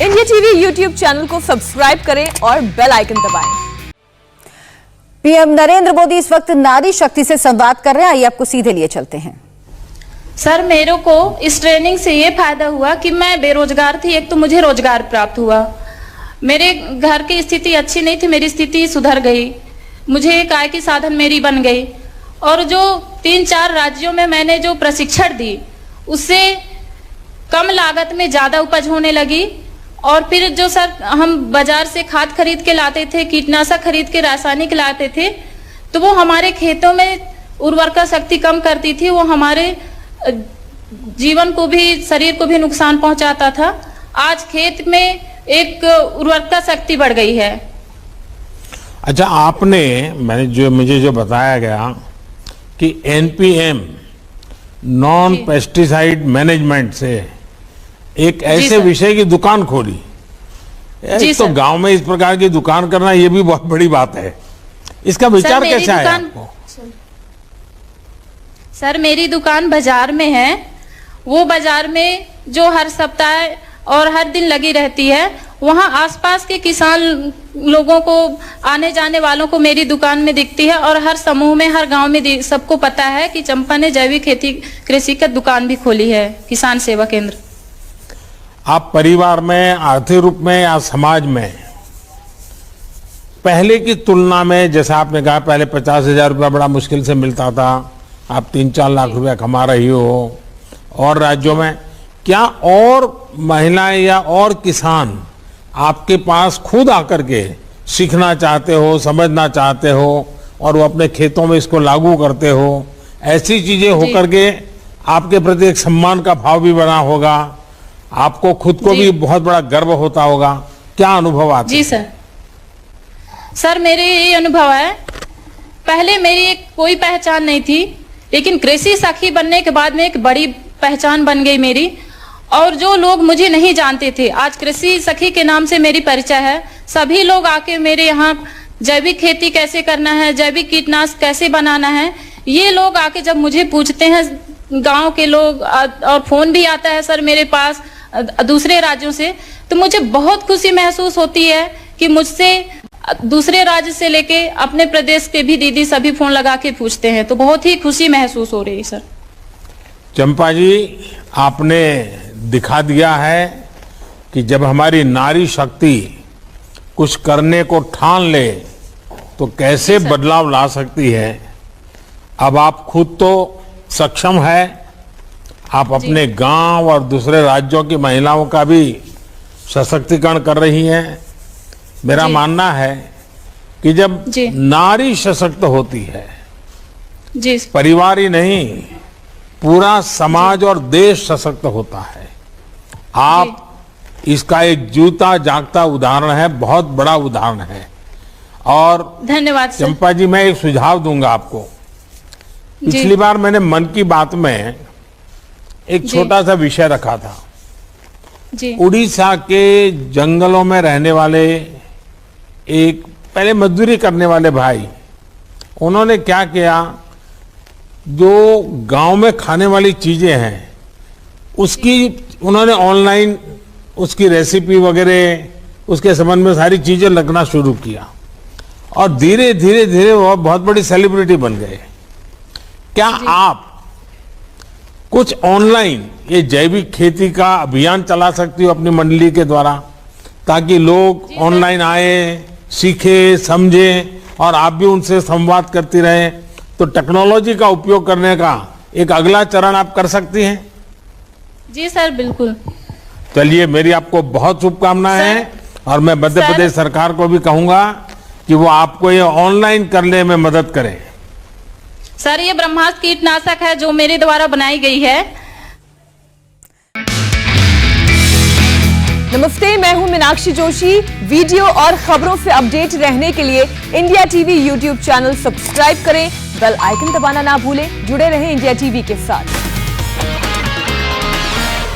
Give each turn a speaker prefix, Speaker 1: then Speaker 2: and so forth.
Speaker 1: India TV YouTube channel को subscribe करें और बेल आइकन दबाएं।
Speaker 2: पीएम नरेंद्र मोदी इस वक्त नारी शक्ति से संवाद कर रहे हैं। आइए आपको सीधे लिए चलते हैं।
Speaker 3: सर, मेरे को इस ट्रेनिंग से ये फायदा हुआ कि मैं बेरोजगार थी, एक तो मुझे रोजगार प्राप्त हुआ। मेरे घर की स्थिति अच्छी नहीं थी, मेरी स्थिति सुधर गई, मुझे एक आय की साधन मेरी बन गई। और जो 3-4 राज्यों में मैंने जो प्रशिक्षण दी उससे कम लागत में ज्यादा उपज होने लगी। और फिर जो सर हम बाजार से खाद खरीद के लाते थे, कीटनाशक खरीद के रासायनिक लाते थे, तो वो हमारे खेतों में उर्वरता शक्ति कम करती थी, वो हमारे जीवन को भी, शरीर को भी नुकसान पहुंचाता था। आज खेत में एक उर्वरता शक्ति बढ़ गई है।
Speaker 4: अच्छा, मुझे जो बताया गया कि एनपीएम नॉन पेस्टिसाइड मैनेजमेंट से एक ऐसे विषय की दुकान खोली। तो गांव में इस प्रकार की दुकान करना ये भी बहुत बड़ी बात है। इसका विचार कैसे आया आपको?
Speaker 3: सर, मेरी दुकान बाजार में है। वो बाजार में जो हर सप्ताह और हर दिन लगी रहती है, वहाँ आसपास के किसान लोगों को, आने जाने वालों को मेरी दुकान में दिखती है। और हर समूह में, हर गांव में सबको पता है कि चंपा ने जैविक खेती कृषि की दुकान भी खोली है, किसान सेवा केंद्र।
Speaker 4: आप परिवार में, आर्थिक रूप में या समाज में पहले की तुलना में, जैसा आपने कहा पहले 50,000 रुपया बड़ा मुश्किल से मिलता था, आप 3-4 लाख रुपया कमा रही हो, और राज्यों में क्या और महिलाएं या और किसान आपके पास खुद आकर के सीखना चाहते हो, समझना चाहते हो और वो अपने खेतों में इसको लागू करते हो? ऐसी चीजें होकर के आपके प्रति एक सम्मान का भाव भी बना होगा, आपको खुद को भी बहुत बड़ा गर्व होता होगा। क्या अनुभव आता है?
Speaker 3: जी सर, मेरे ये अनुभव है, पहले मेरी कोई पहचान नहीं थी, लेकिन कृषि सखी बनने के बाद में एक बड़ी पहचान बन गई मेरी। और जो लोग मुझे नहीं जानते थे, आज कृषि सखी के नाम से मेरी परिचय है। सभी लोग आके मेरे यहाँ जैविक खेती कैसे करना है, जैविक कीटनाशक कैसे बनाना है, ये लोग आके जब मुझे पूछते हैं, गांव के लोग, और फोन भी आता है सर मेरे पास दूसरे राज्यों से, तो मुझे बहुत खुशी महसूस होती है कि मुझसे दूसरे राज्य से लेके अपने प्रदेश के भी दीदी सभी फोन लगा के पूछते हैं, तो बहुत ही खुशी महसूस हो रही है सर।
Speaker 4: चंपा जी, आपने दिखा दिया है कि जब हमारी नारी शक्ति कुछ करने को ठान ले तो कैसे बदलाव ला सकती है। अब आप खुद तो सक्षम है, आप अपने गांव और दूसरे राज्यों की महिलाओं का भी सशक्तिकरण कर रही हैं। मेरा मानना है कि जब नारी सशक्त होती है, परिवार ही नहीं, पूरा समाज और देश सशक्त होता है। आप इसका एक जीता जागता उदाहरण है, बहुत बड़ा उदाहरण है। और
Speaker 3: धन्यवाद सर।
Speaker 4: चंपा जी, मैं एक सुझाव दूंगा आपको। पिछली बार मैंने मन की बात में एक छोटा सा विषय रखा था। उड़ीसा के जंगलों में रहने वाले एक पहले मजदूरी करने वाले भाई, उन्होंने क्या किया, जो गांव में खाने वाली चीजें हैं उसकी उन्होंने ऑनलाइन उसकी रेसिपी वगैरह, उसके संबंध में सारी चीजें लगना शुरू किया और धीरे धीरे धीरे वो बहुत बड़ी सेलिब्रिटी बन गए। क्या आप कुछ ऑनलाइन ये जैविक खेती का अभियान चला सकती हो अपनी मंडली के द्वारा, ताकि लोग ऑनलाइन आए, सीखे, समझे और आप भी उनसे संवाद करती रहें? तो टेक्नोलॉजी का उपयोग करने का एक अगला चरण आप कर सकती हैं।
Speaker 3: जी सर, बिल्कुल।
Speaker 4: चलिए, मेरी आपको बहुत शुभकामनाएं हैं और मैं मध्य प्रदेश सरकार को भी कहूंगा कि वो आपको ये ऑनलाइन करने में मदद करें।
Speaker 3: सर, ये ब्रह्मास्त्र कीटनाशक है जो मेरे द्वारा बनाई गई है।
Speaker 1: नमस्ते, मैं हूं मीनाक्षी जोशी। वीडियो और खबरों से अपडेट रहने के लिए India TV YouTube channel subscribe करें, बेल आइकन दबाना ना भूलें। जुड़े रहें इंडिया टीवी के साथ।